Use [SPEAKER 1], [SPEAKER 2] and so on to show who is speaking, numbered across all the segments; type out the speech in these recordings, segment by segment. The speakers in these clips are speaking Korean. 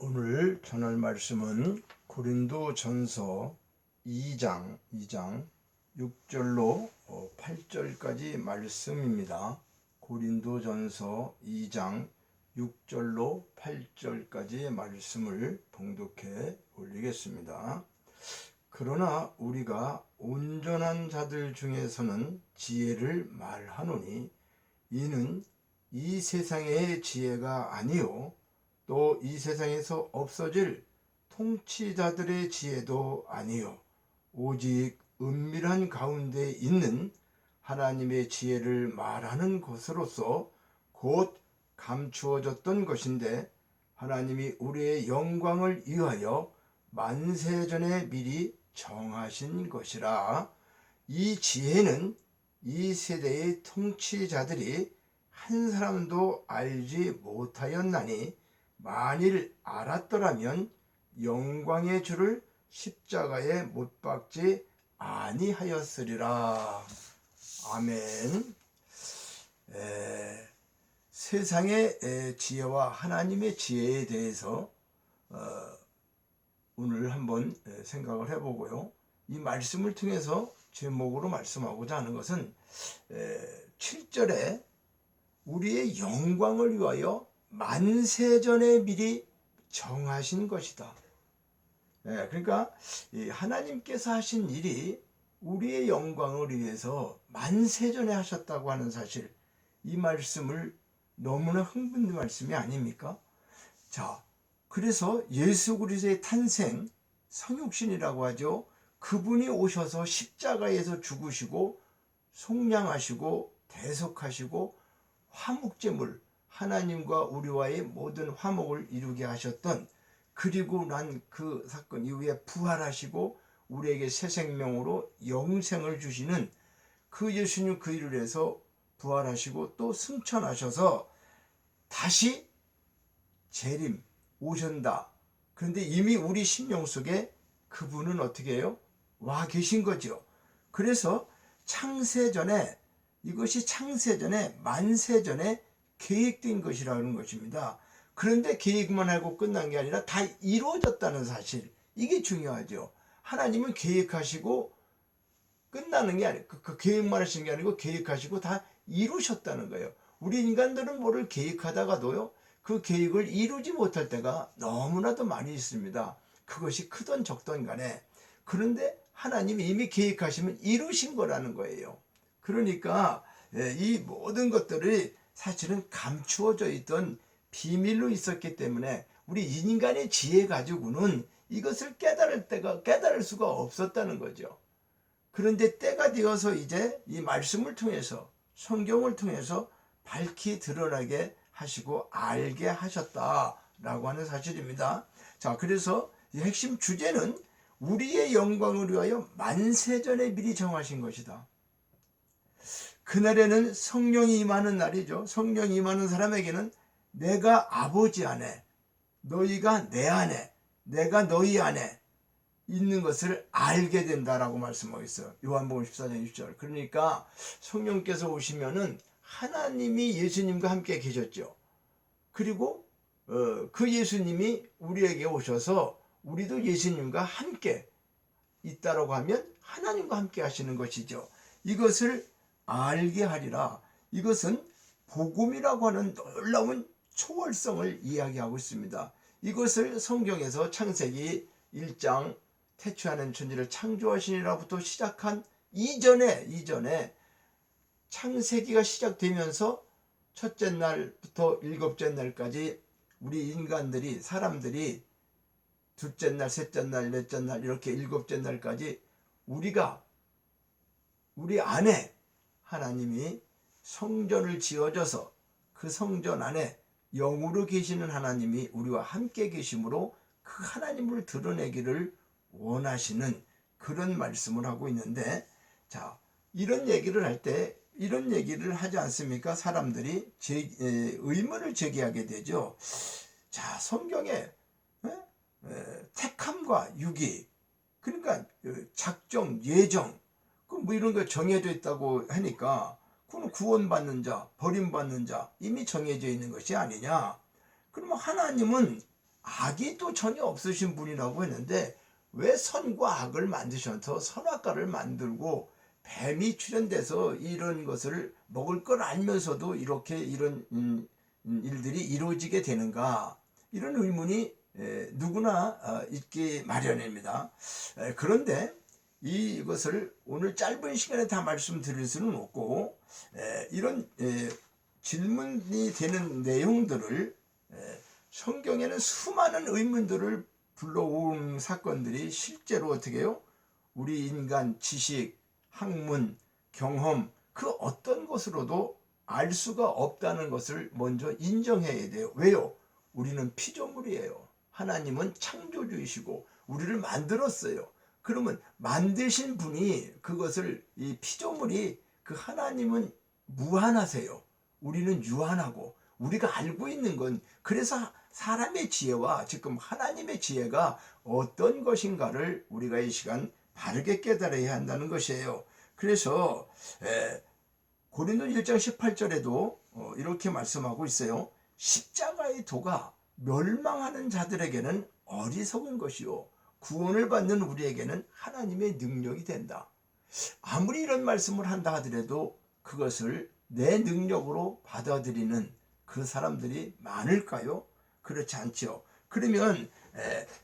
[SPEAKER 1] 오늘 전할 말씀은 고린도전서 2장 6절로 8절까지 말씀입니다. 고린도전서 2장 6절로 8절까지의 말씀을 봉독해 올리겠습니다. 그러나 우리가 온전한 자들 중에서는 지혜를 말하노니 이는 이 세상의 지혜가 아니요 또 이 세상에서 없어질 통치자들의 지혜도 아니요 오직 은밀한 가운데 있는 하나님의 지혜를 말하는 것으로서 곧 감추어졌던 것인데 하나님이 우리의 영광을 위하여 만세전에 미리 정하신 것이라. 이 지혜는 이 세대의 통치자들이 한 사람도 알지 못하였나니 만일 알았더라면 영광의 주를 십자가에 못 박지 아니하였으리라. 아멘. 세상의 지혜와 하나님의 지혜에 대해서 오늘 한번 생각을 해보고요. 이 말씀을 통해서 제목으로 말씀하고자 하는 것은 7절에 우리의 영광을 위하여 만세전에 미리 정하신 것이다. 그러니까 하나님께서 하신 일이 우리의 영광을 위해서 만세전에 하셨다고 하는 사실, 이 말씀을 너무나 흥분된 말씀이 아닙니까? 자, 그래서 예수 그리스도의 탄생, 성육신이라고 하죠. 그분이 오셔서 십자가에서 죽으시고 속량하시고 대속하시고 화목제물, 하나님과 우리와의 모든 화목을 이루게 하셨던, 그리고 난 그 사건 이후에 부활하시고 우리에게 새 생명으로 영생을 주시는 그 예수님, 그 일을 해서 부활하시고 또 승천하셔서 다시 재림 오신다. 그런데 이미 우리 심령 속에 그분은 어떻게 해요? 와 계신 거죠. 그래서 창세전에, 이것이 창세전에 만세전에 계획된 것이라는 것입니다. 그런데 계획만 하고 끝난 게 아니라 다 이루어졌다는 사실, 이게 중요하죠. 하나님은 계획하시고 끝나는 게 아니고, 그 계획만 하시는 게 아니고 계획하시고 다 이루셨다는 거예요. 우리 인간들은 뭐를 계획하다가도요, 그 계획을 이루지 못할 때가 너무나도 많이 있습니다. 그것이 크던 적던 간에. 그런데 하나님이 이미 계획하시면 이루신 거라는 거예요. 그러니까 이 모든 것들이 사실은 감추어져 있던 비밀로 있었기 때문에 우리 인간의 지혜 가지고는 이것을 깨달을 수가 없었다는 거죠. 그런데 때가 되어서 이제 이 말씀을 통해서, 성경을 통해서 밝히 드러나게 하시고 알게 하셨다라고 하는 사실입니다. 자, 그래서 이 핵심 주제는 우리의 영광을 위하여 만세전에 미리 정하신 것이다. 그날에는 성령이 임하는 날이죠. 성령이 임하는 사람에게는 내가 아버지 안에, 너희가 내 안에, 내가 너희 안에 있는 것을 알게 된다라고 말씀하고 있어요. 요한복음 14장 6절. 그러니까 성령께서 오시면은 하나님이 예수님과 함께 계셨죠. 그리고 그 예수님이 우리에게 오셔서 우리도 예수님과 함께 있다라고 하면 하나님과 함께 하시는 것이죠. 이것을 알게 하리라. 이것은 복음이라고 하는 놀라운 초월성을 이야기하고 있습니다. 이것을 성경에서 창세기 1장 태초하는 천지를 창조하시니라부터 시작한 이전에 창세기가 시작되면서 첫째 날부터 일곱째 날까지 우리 인간들이, 사람들이 둘째 날, 셋째 날, 넷째 날, 이렇게 일곱째 날까지 우리 안에 하나님이 성전을 지어줘서 그 성전 안에 영으로 계시는 하나님이 우리와 함께 계심으로 그 하나님을 드러내기를 원하시는 그런 말씀을 하고 있는데, 자, 이런 얘기를 할 때 이런 얘기를 하지 않습니까? 사람들이 의문을 제기하게 되죠. 자, 성경에 택함과 유기, 그러니까 작정, 예정, 뭐 이런 거 정해져 있다고 하니까 그건 구원받는 자, 버림받는 자, 이미 정해져 있는 것이 아니냐. 그러면 하나님은 악이 또 전혀 없으신 분이라고 했는데 왜 선과 악을 만드셔서 선악과를 만들고 뱀이 출현돼서 이런 것을 먹을 걸 알면서도 이렇게 이런 일들이 이루어지게 되는가, 이런 의문이 누구나 있기 마련입니다. 그런데 이것을 오늘 짧은 시간에 다 말씀드릴 수는 없고, 이런 질문이 되는 내용들을 성경에는 수많은 의문들을 불러온 사건들이 실제로 어떻게 해요? 우리 인간 지식, 학문, 경험 그 어떤 것으로도 알 수가 없다는 것을 먼저 인정해야 돼요. 왜요? 우리는 피조물이에요. 하나님은 창조주이시고 우리를 만들었어요. 그러면 만드신 분이 그것을, 이 피조물이, 그 하나님은 무한하세요. 우리는 유한하고, 우리가 알고 있는 건, 그래서 사람의 지혜와 지금 하나님의 지혜가 어떤 것인가를 우리가 이 시간 바르게 깨달아야 한다는 것이에요. 그래서 고린도 1장 18절에도 이렇게 말씀하고 있어요. 십자가의 도가 멸망하는 자들에게는 어리석은 것이요 구원을 받는 우리에게는 하나님의 능력이 된다. 아무리 이런 말씀을 한다 하더라도 그것을 내 능력으로 받아들이는 그 사람들이 많을까요? 그렇지 않죠. 그러면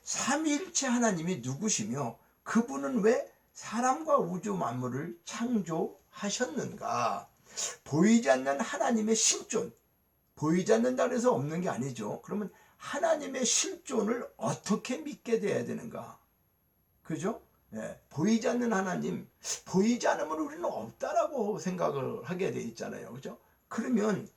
[SPEAKER 1] 삼위일체 하나님이 누구시며 그분은 왜 사람과 우주 만물을 창조하셨는가? 보이지 않는 하나님의 실존, 보이지 않는다 그래서 없는 게 아니죠. 그러면 하나님의 실존을 어떻게 믿게 돼야 되는가? 그죠? 보이지 않는 하나님, 보이지 않으면 우리는 없다라고 생각을 하게 돼 있잖아요. 그죠? 그러면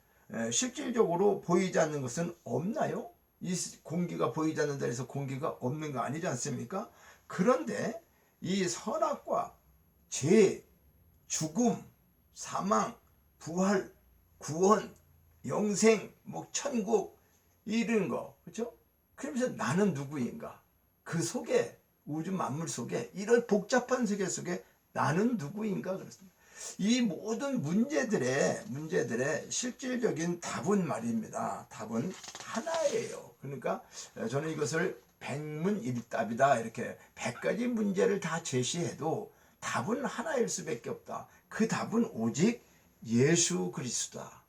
[SPEAKER 1] 실질적으로 보이지 않는 것은 없나요? 이 공기가 보이지 않는다 해서 공기가 없는 거 아니지 않습니까? 그런데 이 선악과 죄, 죽음, 사망, 부활, 구원, 영생, 뭐 천국, 이런 거, 그렇죠? 그러면서 나는 누구인가? 그 속에, 우주 만물 속에, 이런 복잡한 세계 속에 나는 누구인가? 그렇습니다. 이 모든 문제들의 실질적인 답은 말입니다. 답은 하나예요. 그러니까 저는 이것을 백문일답이다, 이렇게 100가지 문제를 다 제시해도 답은 하나일 수밖에 없다. 그 답은 오직 예수 그리스도다.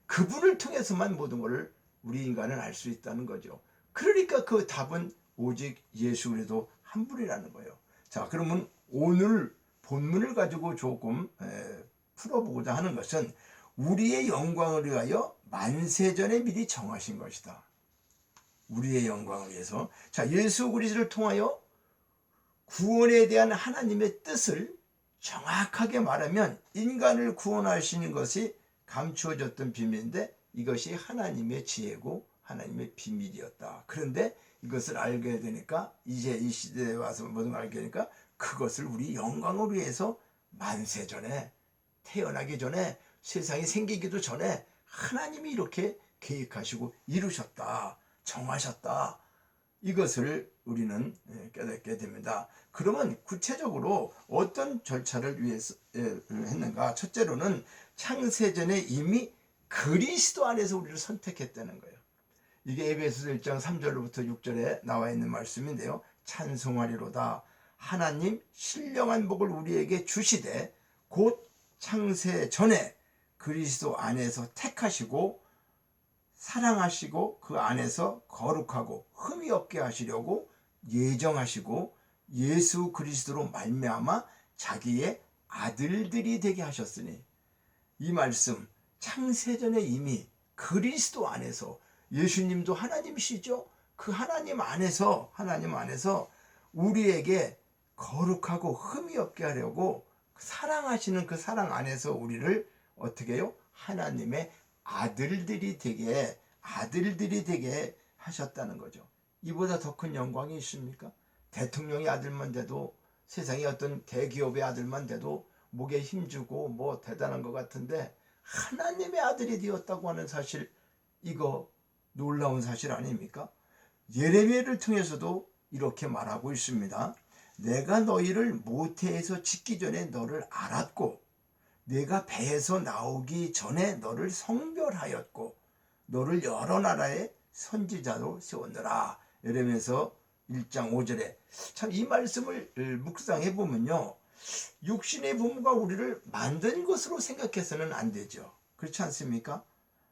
[SPEAKER 1] 그분을 통해서만 모든 것을 우리 인간은 알 수 있다는 거죠. 그러니까 그 답은 오직 예수 그리스도 한 분이라는 거예요. 자, 그러면 오늘 본문을 가지고 조금 풀어보고자 하는 것은 우리의 영광을 위하여 만세전에 미리 정하신 것이다. 우리의 영광을 위해서. 자, 예수 그리스도를 통하여 구원에 대한 하나님의 뜻을 정확하게 말하면 인간을 구원하시는 것이 감추어졌던 비밀인데 이것이 하나님의 지혜고 하나님의 비밀이었다. 그런데 이것을 알게 되니까, 이제 이 시대에 와서 모든 걸 알게 되니까 그것을 우리 영광을 위해서 만세전에, 태어나기 전에, 세상이 생기기도 전에 하나님이 이렇게 계획하시고 이루셨다, 정하셨다. 이것을 우리는 깨닫게 됩니다. 그러면 구체적으로 어떤 절차를 위해서 했는가? 첫째로는 창세전에 이미 그리스도 안에서 우리를 선택했다는 거예요. 이게 에베소서 1장 3절로부터 6절에 나와 있는 말씀인데요. 찬송하리로다. 하나님 신령한 복을 우리에게 주시되 곧 창세 전에 그리스도 안에서 택하시고 사랑하시고 그 안에서 거룩하고 흠이 없게 하시려고 예정하시고 예수 그리스도로 말미암아 자기의 아들들이 되게 하셨으니, 이 말씀 창세전에 이미 그리스도 안에서, 예수님도 하나님이시죠. 그 하나님 안에서 우리에게 거룩하고 흠이 없게 하려고 사랑하시는 그 사랑 안에서 우리를 어떻게 해요? 하나님의 아들들이 되게 하셨다는 거죠. 이보다 더 큰 영광이 있습니까? 대통령의 아들만 돼도, 세상의 어떤 대기업의 아들만 돼도 목에 힘주고 뭐 대단한 것 같은데, 하나님의 아들이 되었다고 하는 사실, 이거 놀라운 사실 아닙니까? 예레미야를 통해서도 이렇게 말하고 있습니다. 내가 너희를 모태에서 짓기 전에 너를 알았고 내가 배에서 나오기 전에 너를 성별하였고 너를 여러 나라의 선지자로 세웠노라. 예레미야서 1장 5절에 참 이 말씀을 묵상해 보면요, 육신의 부모가 우리를 만든 것으로 생각해서는 안 되죠. 그렇지 않습니까?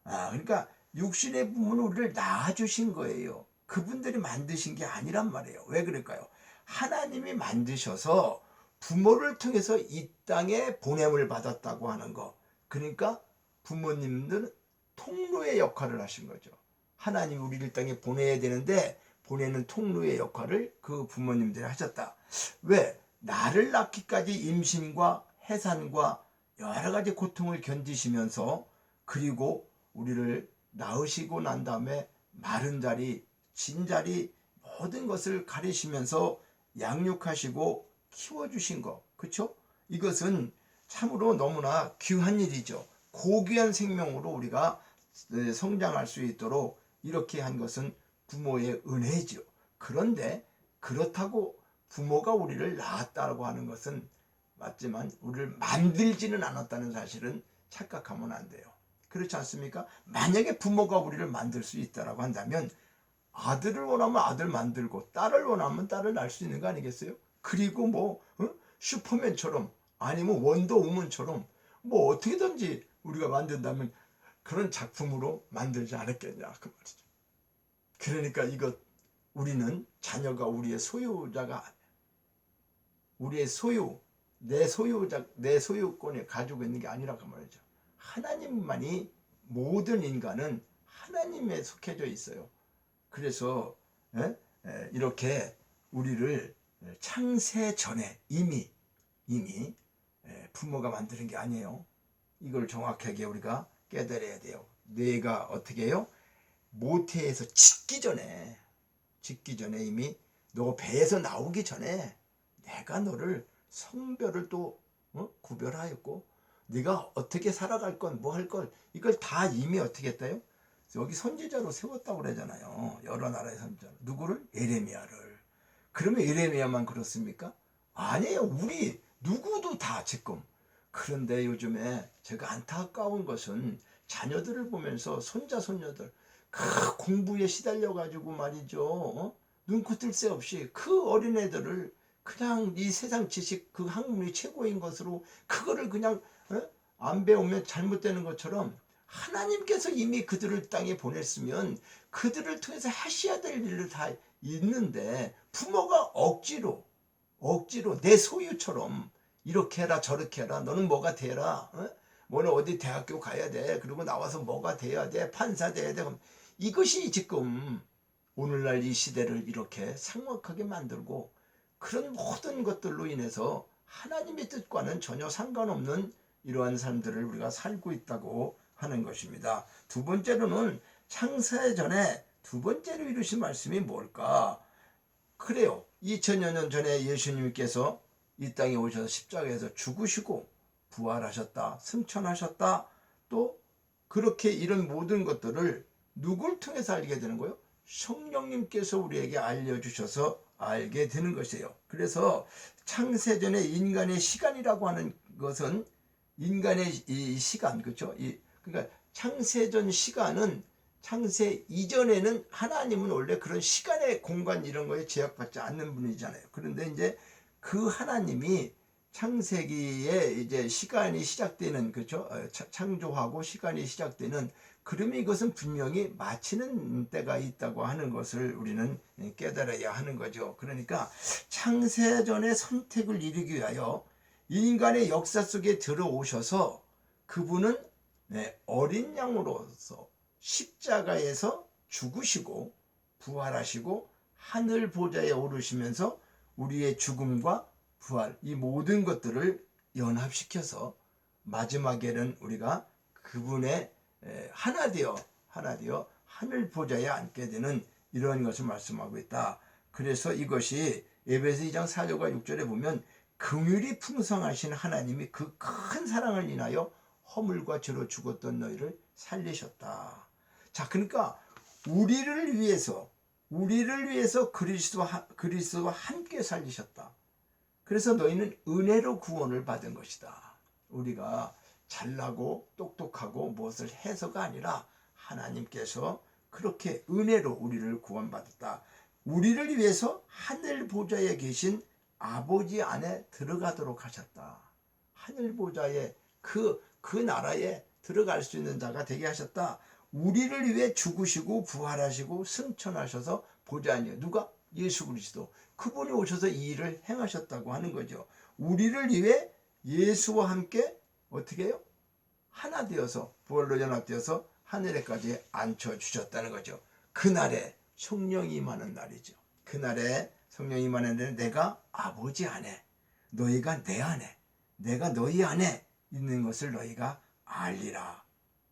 [SPEAKER 1] 그러니까 육신의 부모는 우리를 낳아주신 거예요. 그분들이 만드신 게 아니란 말이에요. 왜 그럴까요? 하나님이 만드셔서 부모를 통해서 이 땅에 보냄을 받았다고 하는 거. 그러니까 부모님들은 통로의 역할을 하신 거죠. 하나님이 우리를 이 땅에 보내야 되는데 보내는 통로의 역할을 그 부모님들이 하셨다. 왜? 나를 낳기까지 임신과 해산과 여러 가지 고통을 견디시면서, 그리고 우리를 낳으시고 난 다음에 마른 자리, 진 자리 모든 것을 가리시면서 양육하시고 키워주신 거, 그렇죠? 이것은 참으로 너무나 귀한 일이죠. 고귀한 생명으로 우리가 성장할 수 있도록 이렇게 한 것은 부모의 은혜죠. 그런데 그렇다고 부모가 우리를 낳았다고 하는 것은 맞지만 우리를 만들지는 않았다는 사실은 착각하면 안 돼요. 그렇지 않습니까? 만약에 부모가 우리를 만들 수 있다고 한다면 아들을 원하면 아들 만들고 딸을 원하면 딸을 낳을 수 있는 거 아니겠어요? 그리고 슈퍼맨처럼 아니면 원더우먼처럼 어떻게든지 우리가 만든다면 그런 작품으로 만들지 않았겠냐 그 말이죠. 그러니까 이것, 우리는 자녀가 우리의 소유자가, 우리의 소유, 내 소유권에 가지고 있는 게 아니라고 말이죠. 하나님만이, 모든 인간은 하나님에 속해져 있어요. 그래서 이렇게 우리를 창세 전에 이미 부모가 만드는 게 아니에요. 이걸 정확하게 우리가 깨달아야 돼요. 내가 어떻게 해요? 모태에서 짓기 전에 이미 너 배에서 나오기 전에 내가 너를 성별을 또 구별하였고, 네가 어떻게 살아갈 건 뭐 할 건 이걸 다 이미 어떻게 했다요? 여기 선지자로 세웠다고 그러잖아요. 여러 나라의 선지자로. 누구를? 예레미야를. 그러면 예레미야만 그렇습니까? 아니에요. 우리 누구도 다 지금. 그런데 요즘에 제가 안타까운 것은 자녀들을 보면서 손자 손녀들 그 공부에 시달려 가지고 말이죠. 눈코 뜰 새 없이 그 어린애들을 그냥 이 세상 지식, 그 학문이 최고인 것으로 그거를 그냥 안 배우면 잘못되는 것처럼, 하나님께서 이미 그들을 땅에 보냈으면 그들을 통해서 하셔야 될 일을 다 있는데, 부모가 억지로 내 소유처럼 이렇게 해라 저렇게 해라, 너는 뭐가 되라, 너는 어디 대학교 가야 돼, 그리고 나와서 뭐가 돼야 돼, 판사 돼야 돼. 이것이 지금 오늘날 이 시대를 이렇게 삭막하게 만들고, 그런 모든 것들로 인해서 하나님의 뜻과는 전혀 상관없는 이러한 삶들을 우리가 살고 있다고 하는 것입니다. 두 번째로는 창세 전에 두 번째로 이루신 말씀이 뭘까? 그래요. 2000여 년 전에 예수님께서 이 땅에 오셔서 십자가에서 죽으시고 부활하셨다, 승천하셨다. 또 그렇게 이런 모든 것들을 누굴 통해서 알게 되는 거예요? 성령님께서 우리에게 알려주셔서 알게 되는 것이에요. 그래서 창세전에 인간의 시간이라고 하는 것은 인간의 이 시간, 그렇죠? 그러니까 창세전 시간은, 창세 이전에는 하나님은 원래 그런 시간의 공간 이런 거에 제약받지 않는 분이잖아요. 그런데 이제 그 하나님이 창세기에 이제 시간이 시작되는, 그렇죠? 창조하고 시간이 시작되는, 그러면 이것은 분명히 마치는 때가 있다고 하는 것을 우리는 깨달아야 하는 거죠. 그러니까 창세전의 선택을 이루기 위하여 인간의 역사 속에 들어오셔서 그분은 어린 양으로서 십자가에서 죽으시고 부활하시고 하늘 보좌에 오르시면서 우리의 죽음과 부활, 이 모든 것들을 연합시켜서 마지막에는 우리가 그분의 하나 되어 하늘 보좌에 앉게 되는 이런 것을 말씀하고 있다. 그래서 이것이 에베소 2장 4절과 6절에 보면 긍휼이 풍성하신 하나님이 그 큰 사랑을 인하여 허물과 죄로 죽었던 너희를 살리셨다. 자, 그러니까 우리를 위해서 그리스도와 함께 살리셨다. 그래서 너희는 은혜로 구원을 받은 것이다. 우리가 잘나고 똑똑하고 무엇을 해서가 아니라 하나님께서 그렇게 은혜로 우리를 구원받았다. 우리를 위해서 하늘 보좌에 계신 아버지 안에 들어가도록 하셨다. 하늘 보좌에 그 나라에 들어갈 수 있는 자가 되게 하셨다. 우리를 위해 죽으시고 부활하시고 승천하셔서 보좌 안에 누가? 예수 그리스도. 그분이 오셔서 이 일을 행하셨다고 하는 거죠. 우리를 위해 예수와 함께 어떻게 해요? 하나 되어서 부활로 연합되어서 하늘에까지 앉혀주셨다는 거죠. 그날에 성령이 임하는 날이죠. 그날에 성령이 임하는 날에 내가 아버지 안에, 너희가 내 안에, 내가 너희 안에 있는 것을 너희가 알리라.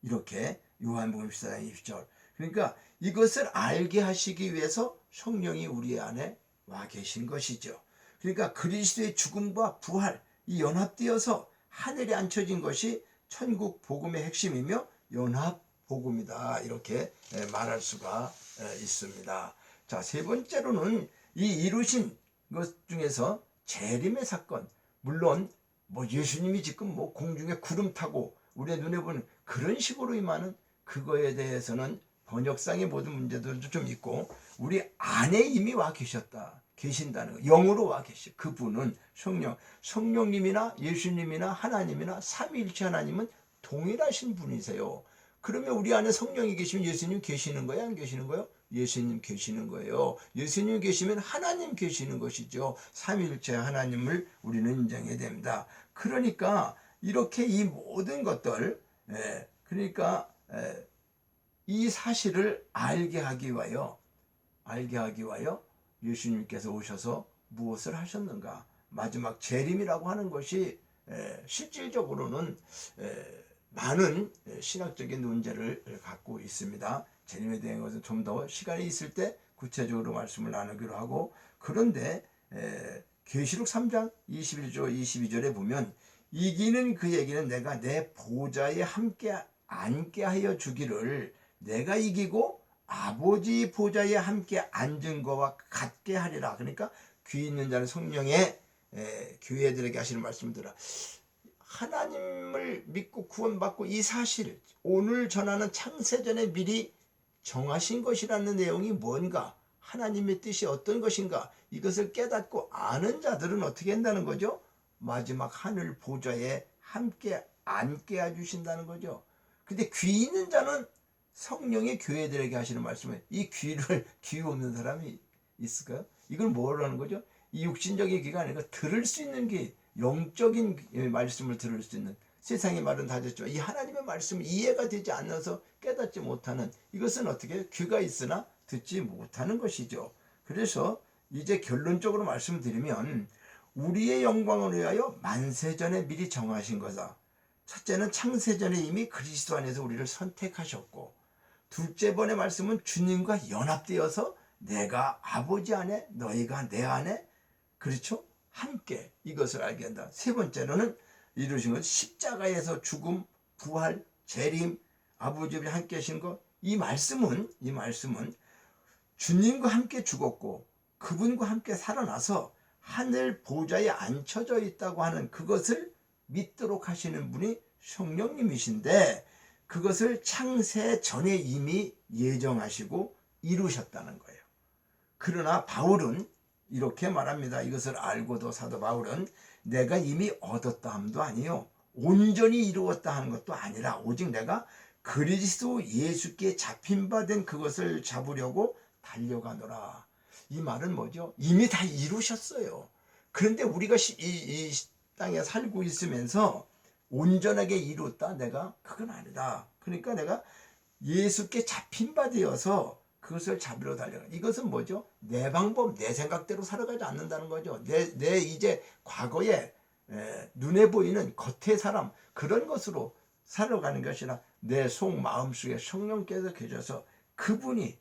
[SPEAKER 1] 이렇게 요한복음 14장 20절. 그러니까 이것을 알게 하시기 위해서 성령이 우리 안에 와 계신 것이죠. 그러니까 그리스도의 죽음과 부활, 이 연합되어서 하늘에 앉혀진 것이 천국 복음의 핵심이며 연합 복음이다. 이렇게 말할 수가 있습니다. 자, 세 번째로는 이 이루신 것 중에서 재림의 사건. 물론 뭐 예수님이 지금 뭐 공중에 구름 타고 우리의 눈에 보는 그런 식으로 임하는 그거에 대해서는 번역상의 모든 문제들도 좀 있고 우리 안에 이미 와 계신다는 거. 영으로 와 계시. 그분은 성령님이나 예수님이나 하나님이나 삼위일체 하나님은 동일하신 분이세요. 그러면 우리 안에 성령이 계시면 예수님 계시는 거예요? 안 계시는 거예요? 예수님 계시는 거예요. 예수님 계시면 하나님 계시는 것이죠. 삼위일체 하나님을 우리는 인정해야 됩니다. 그러니까 이렇게 이 모든 것들, 그러니까 이 사실을 알게 하기 위하여 예수님께서 오셔서 무엇을 하셨는가? 마지막 재림이라고 하는 것이 실질적으로는 많은 신학적인 논제를 갖고 있습니다. 재림에 대한 것은 좀 더 시간이 있을 때 구체적으로 말씀을 나누기로 하고, 그런데 계시록 3장 21절 22절에 보면 이기는 그에게는 내가 내 보좌에 함께 앉게 하여 주기를 내가 이기고 아버지 보좌에 함께 앉은 거와 같게 하리라. 그러니까 귀 있는 자는 성령의 교회들에게 하시는 말씀들아, 하나님을 믿고 구원받고 이 사실, 오늘 전하는 창세전에 미리 정하신 것이라는 내용이 뭔가, 하나님의 뜻이 어떤 것인가, 이것을 깨닫고 아는 자들은 어떻게 한다는 거죠? 마지막 하늘 보좌에 함께 앉게 해주신다는 거죠. 근데 귀 있는 자는 성령의 교회들에게 하시는 말씀에 이 귀 없는 사람이 있을까요? 이걸 뭐라는 거죠? 이 육신적인 귀가 아니라 들을 수 있는 귀, 영적인 말씀을 들을 수 있는, 세상의 말은 다 됐죠. 이 하나님의 말씀이 이해가 되지 않아서 깨닫지 못하는, 이것은 어떻게 귀가 있으나 듣지 못하는 것이죠. 그래서 이제 결론적으로 말씀드리면 우리의 영광을 위하여 만세전에 미리 정하신 거다. 첫째는 창세전에 이미 그리스도 안에서 우리를 선택하셨고, 둘째 번의 말씀은 주님과 연합되어서 내가 아버지 안에 너희가 내 안에, 그렇죠? 함께 이것을 알게 한다. 세 번째로는 이루신 것, 십자가에서 죽음, 부활, 재림, 아버지와 함께 하신 것. 이 말씀은 주님과 함께 죽었고 그분과 함께 살아나서 하늘 보좌에 앉혀져 있다고 하는 그것을 믿도록 하시는 분이 성령님이신데, 그것을 창세 전에 이미 예정하시고 이루셨다는 거예요. 그러나 바울은 이렇게 말합니다. 이것을 알고도 사도 바울은 내가 이미 얻었다 함도 아니요 온전히 이루었다 하는 것도 아니라 오직 내가 그리스도 예수께 잡힌 바 된 그것을 잡으려고 달려가노라. 이 말은 뭐죠? 이미 다 이루셨어요. 그런데 우리가 이 땅에 살고 있으면서 온전하게 이뤘다? 내가? 그건 아니다. 그러니까 내가 예수께 잡힌 바 되어서 그것을 잡으러 달려가. 이것은 뭐죠? 내 방법, 내 생각대로 살아가지 않는다는 거죠. 내 이제 과거에 눈에 보이는 겉의 사람, 그런 것으로 살아가는 것이 아니라 내 속 마음속에 성령께서 계셔서 그분이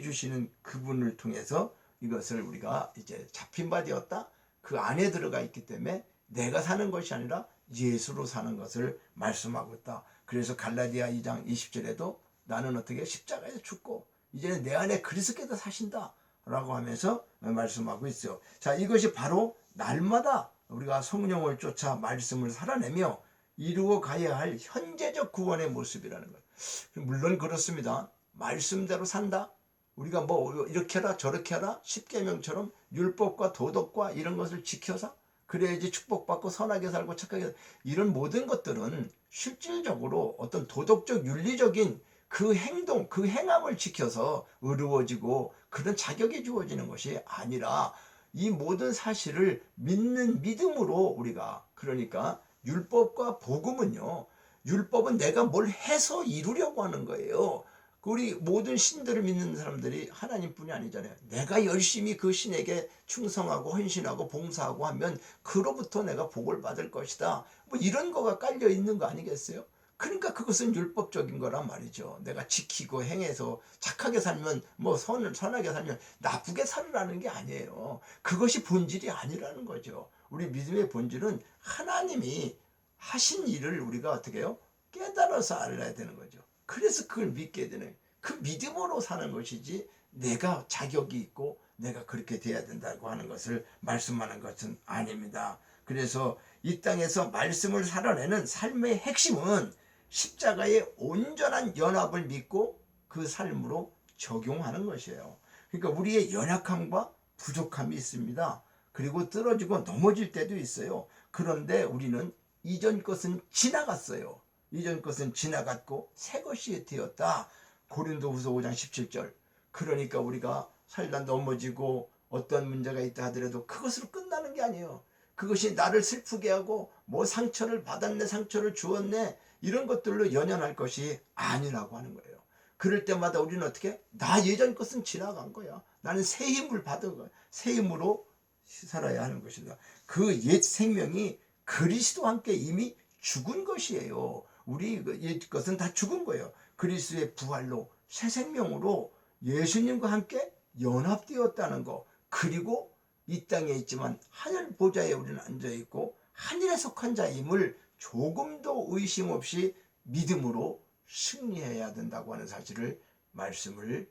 [SPEAKER 1] 주시는 그분을 통해서 이것을 우리가 이제 잡힌 바 되었다. 그 안에 들어가 있기 때문에 내가 사는 것이 아니라 예수로 사는 것을 말씀하고 있다. 그래서 갈라디아 2장 20절에도 나는 어떻게 십자가에서 죽고 이제는 내 안에 그리스도께서 사신다 라고 하면서 말씀하고 있어요. 자, 이것이 바로 날마다 우리가 성령을 쫓아 말씀을 살아내며 이루어 가야 할 현재적 구원의 모습이라는 거예요. 물론 그렇습니다. 말씀대로 산다? 우리가 뭐 이렇게 해라 저렇게 해라 십계명처럼 율법과 도덕과 이런 것을 지켜서 그래야지 축복받고 선하게 살고 착하게 이런 모든 것들은 실질적으로 어떤 도덕적 윤리적인 그 행동 그 행함을 지켜서 의로워지고 그런 자격이 주어지는 것이 아니라 이 모든 사실을 믿는 믿음으로 우리가 그러니까 율법과 복음은요 율법은 내가 뭘 해서 이루려고 하는 거예요. 우리 모든 신들을 믿는 사람들이 하나님뿐이 아니잖아요. 내가 열심히 그 신에게 충성하고 헌신하고 봉사하고 하면 그로부터 내가 복을 받을 것이다. 뭐 이런 거가 깔려 있는 거 아니겠어요? 그러니까 그것은 율법적인 거란 말이죠. 내가 지키고 행해서 착하게 살면 뭐 선하게 살면 나쁘게 살으라는 게 아니에요. 그것이 본질이 아니라는 거죠. 우리 믿음의 본질은 하나님이 하신 일을 우리가 어떻게 해요? 깨달아서 알아야 되는 거죠. 그래서 그걸 믿게 되는 그 믿음으로 사는 것이지 내가 자격이 있고 내가 그렇게 돼야 된다고 하는 것을 말씀하는 것은 아닙니다. 그래서 이 땅에서 말씀을 살아내는 삶의 핵심은 십자가의 온전한 연합을 믿고 그 삶으로 적용하는 것이에요. 그러니까 우리의 연약함과 부족함이 있습니다. 그리고 떨어지고 넘어질 때도 있어요. 그런데 우리는 이전 것은 지나갔어요. 이전 것은 지나갔고 새 것이 되었다. 고린도후서 5장 17절. 그러니까 우리가 살다 넘어지고 어떤 문제가 있다 하더라도 그것으로 끝나는 게 아니에요. 그것이 나를 슬프게 하고 뭐 상처를 받았네 상처를 주었네 이런 것들로 연연할 것이 아니라고 하는 거예요. 그럴 때마다 우리는 어떻게 나 예전 것은 지나간 거야. 나는 새 힘을 받은 거야. 새 힘으로 살아야 하는 것이다. 그 옛 생명이 그리스도와 함께 이미 죽은 것이에요. 우리 옛 것은 다 죽은 거예요. 그리스도의 부활로 새 생명으로 예수님과 함께 연합되었다는 거. 그리고 이 땅에 있지만 하늘 보좌에 우리는 앉아 있고 하늘에 속한 자임을 조금도 의심 없이 믿음으로 승리해야 된다고 하는 사실을 말씀을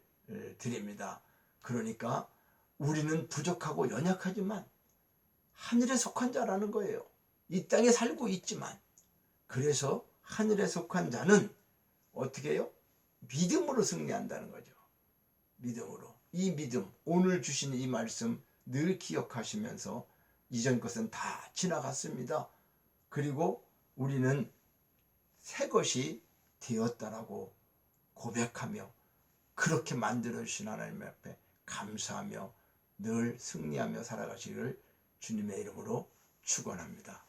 [SPEAKER 1] 드립니다. 그러니까 우리는 부족하고 연약하지만 하늘에 속한 자라는 거예요. 이 땅에 살고 있지만 그래서 하늘에 속한 자는 어떻게 해요? 믿음으로 승리한다는 거죠. 믿음으로. 이 믿음, 오늘 주신 이 말씀 늘 기억하시면서 이전 것은 다 지나갔습니다. 그리고 우리는 새 것이 되었다라고 고백하며 그렇게 만들어주신 하나님 앞에 감사하며 늘 승리하며 살아가시기를 주님의 이름으로 축원합니다.